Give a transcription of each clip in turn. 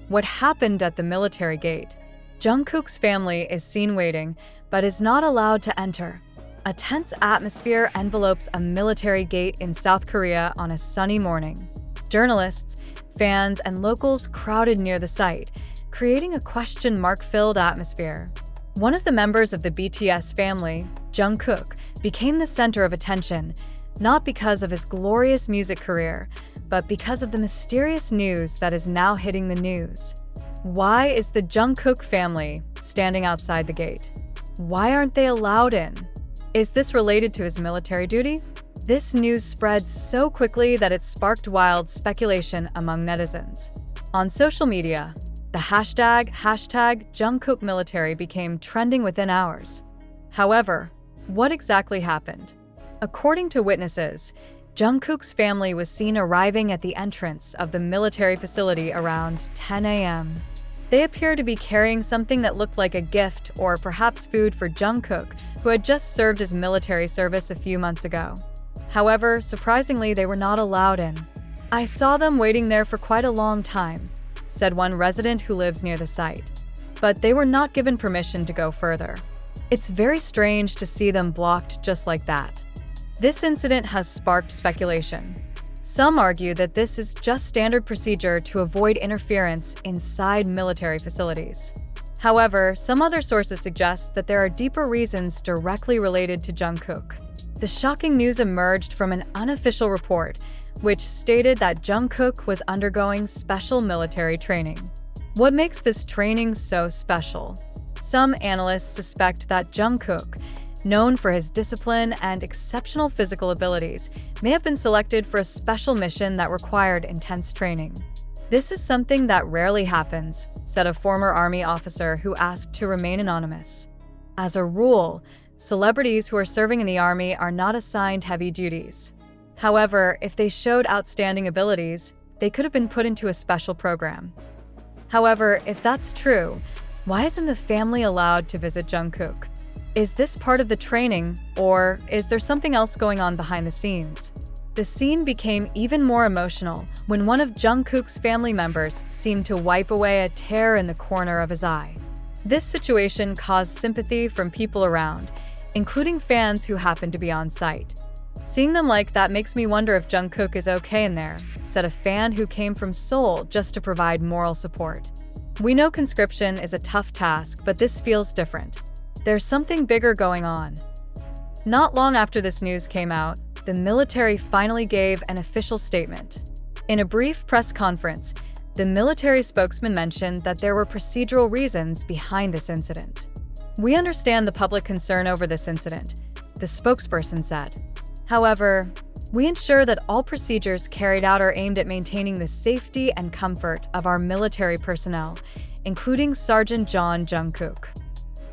What happened at the military gate? Jungkook's family is seen waiting, but is not allowed to enter. A tense atmosphere envelopes a military gate in South Korea on a sunny morning. Journalists, fans, and locals crowded near the site, creating a question mark-filled atmosphere. One of the members of the BTS family, Jungkook, became the center of attention, not because of his glorious music career, but because of the mysterious news that is now hitting the news. Why is the Jungkook family standing outside the gate? Why aren't they allowed in? Is this related to his military duty? This news spread so quickly that it sparked wild speculation among netizens. On social media, the hashtag #JungkookMilitary became trending within hours. However, what exactly happened? According to witnesses, Jungkook's family was seen arriving at the entrance of the military facility around 10 a.m. They appeared to be carrying something that looked like a gift or perhaps food for Jungkook, who had just served his military service a few months ago. However, surprisingly, they were not allowed in. "I saw them waiting there for quite a long time," said one resident who lives near the site. But they were not given permission to go further. It's very strange to see them blocked just like that. This incident has sparked speculation. Some argue that this is just standard procedure to avoid interference inside military facilities. However, some other sources suggest that there are deeper reasons directly related to Jungkook. The shocking news emerged from an unofficial report, which stated that Jungkook was undergoing special military training. What makes this training so special? Some analysts suspect that Jungkook, known for his discipline and exceptional physical abilities, may have been selected for a special mission that required intense training. "This is something that rarely happens," said a former army officer who asked to remain anonymous. As a rule, celebrities who are serving in the army are not assigned heavy duties. However, if they showed outstanding abilities, they could have been put into a special program. However, if that's true, why isn't the family allowed to visit Jungkook? Is this part of the training, or is there something else going on behind the scenes? The scene became even more emotional when one of Jungkook's family members seemed to wipe away a tear in the corner of his eye. This situation caused sympathy from people around, including fans who happened to be on site. "Seeing them like that makes me wonder if Jungkook is okay in there," said a fan who came from Seoul just to provide moral support. "We know conscription is a tough task, but this feels different. There's something bigger going on." Not long after this news came out, the military finally gave an official statement. In a brief press conference, the military spokesman mentioned that there were procedural reasons behind this incident. "We understand the public concern over this incident," the spokesperson said. "However, we ensure that all procedures carried out are aimed at maintaining the safety and comfort of our military personnel, including Sergeant John Jungkook."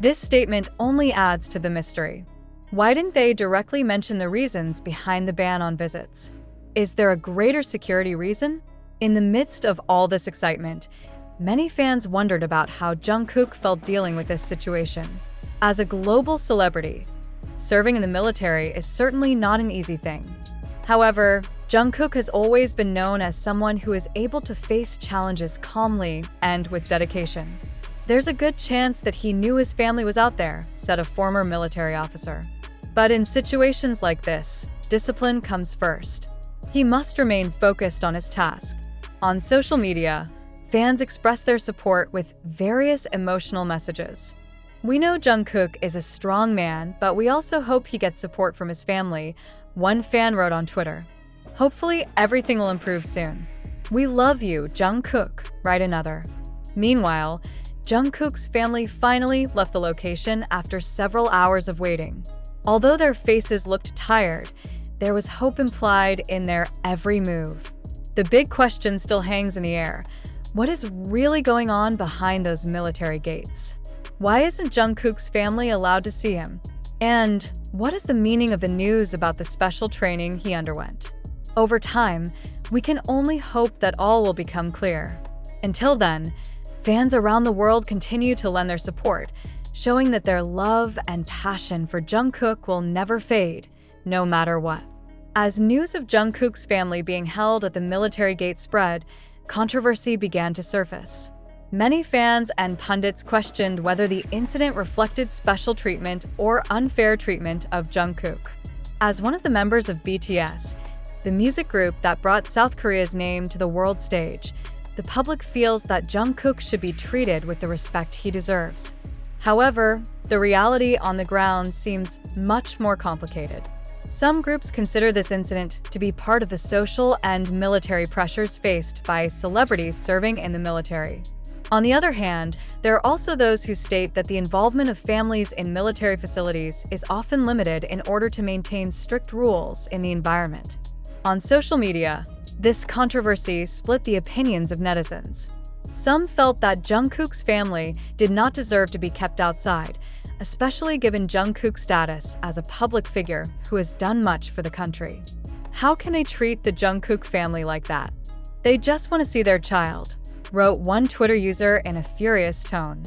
This statement only adds to the mystery. Why didn't they directly mention the reasons behind the ban on visits? Is there a greater security reason? In the midst of all this excitement, many fans wondered about how Jungkook felt dealing with this situation. As a global celebrity, serving in the military is certainly not an easy thing. However, Jungkook has always been known as someone who is able to face challenges calmly and with dedication. "There's a good chance that he knew his family was out there," said a former military officer. But in situations like this, discipline comes first. He must remain focused on his task. On social media, fans expressed their support with various emotional messages. "We know Jungkook is a strong man, but we also hope he gets support from his family," one fan wrote on Twitter. "Hopefully everything will improve soon. We love you, Jungkook," write another. Meanwhile, Jungkook's family finally left the location after several hours of waiting. Although their faces looked tired, there was hope implied in their every move. The big question still hangs in the air. What is really going on behind those military gates? Why isn't Jungkook's family allowed to see him? And what is the meaning of the news about the special training he underwent? Over time, we can only hope that all will become clear. Until then, fans around the world continue to lend their support, showing that their love and passion for Jungkook will never fade, no matter what. As news of Jungkook's family being held at the military gate spread, controversy began to surface. Many fans and pundits questioned whether the incident reflected special treatment or unfair treatment of Jungkook. As one of the members of BTS, the music group that brought South Korea's name to the world stage, the public feels that Jungkook should be treated with the respect he deserves. However, the reality on the ground seems much more complicated. Some groups consider this incident to be part of the social and military pressures faced by celebrities serving in the military. On the other hand, there are also those who state that the involvement of families in military facilities is often limited in order to maintain strict rules in the environment. On social media, this controversy split the opinions of netizens. Some felt that Jungkook's family did not deserve to be kept outside, especially given Jungkook's status as a public figure who has done much for the country. How can they treat the Jungkook family like that? They just want to see their child, wrote one Twitter user in a furious tone.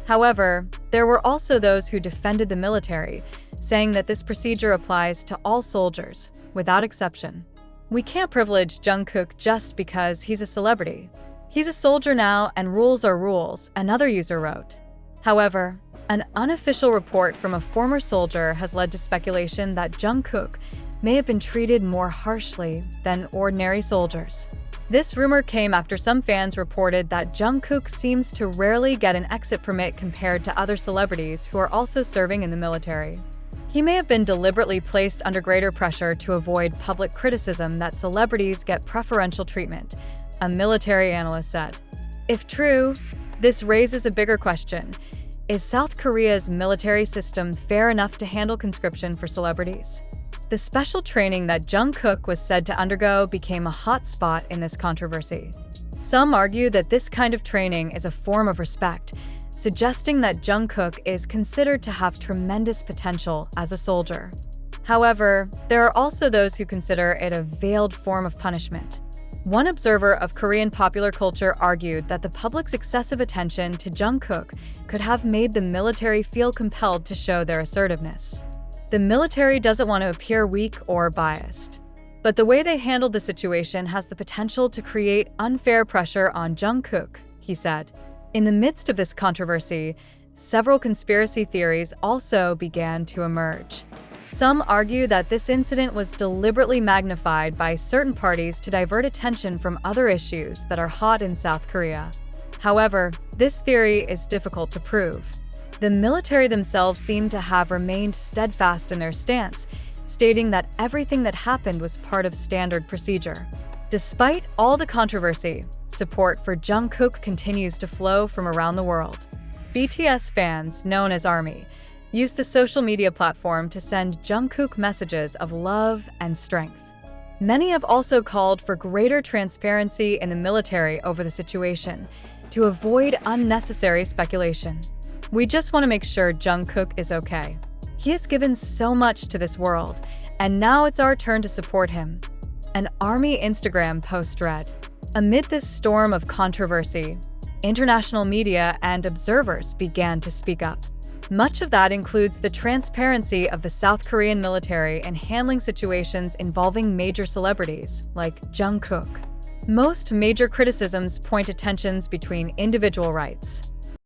However, there were also those who defended the military, saying that this procedure applies to all soldiers, without exception. We can't privilege Jungkook just because he's a celebrity. He's a soldier now and rules are rules, another user wrote. However, an unofficial report from a former soldier has led to speculation that Jungkook may have been treated more harshly than ordinary soldiers. This rumor came after some fans reported that Jungkook seems to rarely get an exit permit compared to other celebrities who are also serving in the military. He may have been deliberately placed under greater pressure to avoid public criticism that celebrities get preferential treatment, a military analyst said. If true, this raises a bigger question. Is South Korea's military system fair enough to handle conscription for celebrities? The special training that Jungkook was said to undergo became a hot spot in this controversy. Some argue that this kind of training is a form of respect, suggesting that Jungkook is considered to have tremendous potential as a soldier. However, there are also those who consider it a veiled form of punishment. One observer of Korean popular culture argued that the public's excessive attention to Jungkook could have made the military feel compelled to show their assertiveness. The military doesn't want to appear weak or biased, but the way they handled the situation has the potential to create unfair pressure on Jungkook, he said. In the midst of this controversy, several conspiracy theories also began to emerge. Some argue that this incident was deliberately magnified by certain parties to divert attention from other issues that are hot in South Korea. However, this theory is difficult to prove. The military themselves seem to have remained steadfast in their stance, stating that everything that happened was part of standard procedure. Despite all the controversy, support for Jungkook continues to flow from around the world. BTS fans, known as ARMY, use the social media platform to send Jungkook messages of love and strength. Many have also called for greater transparency in the military over the situation, to avoid unnecessary speculation. We just want to make sure Jungkook is okay. He has given so much to this world, and now it's our turn to support him. An ARMY Instagram post read. Amid this storm of controversy, international media and observers began to speak up. Much of that includes the transparency of the South Korean military in handling situations involving major celebrities, like Jungkook. Most major criticisms point to tensions between individual rights,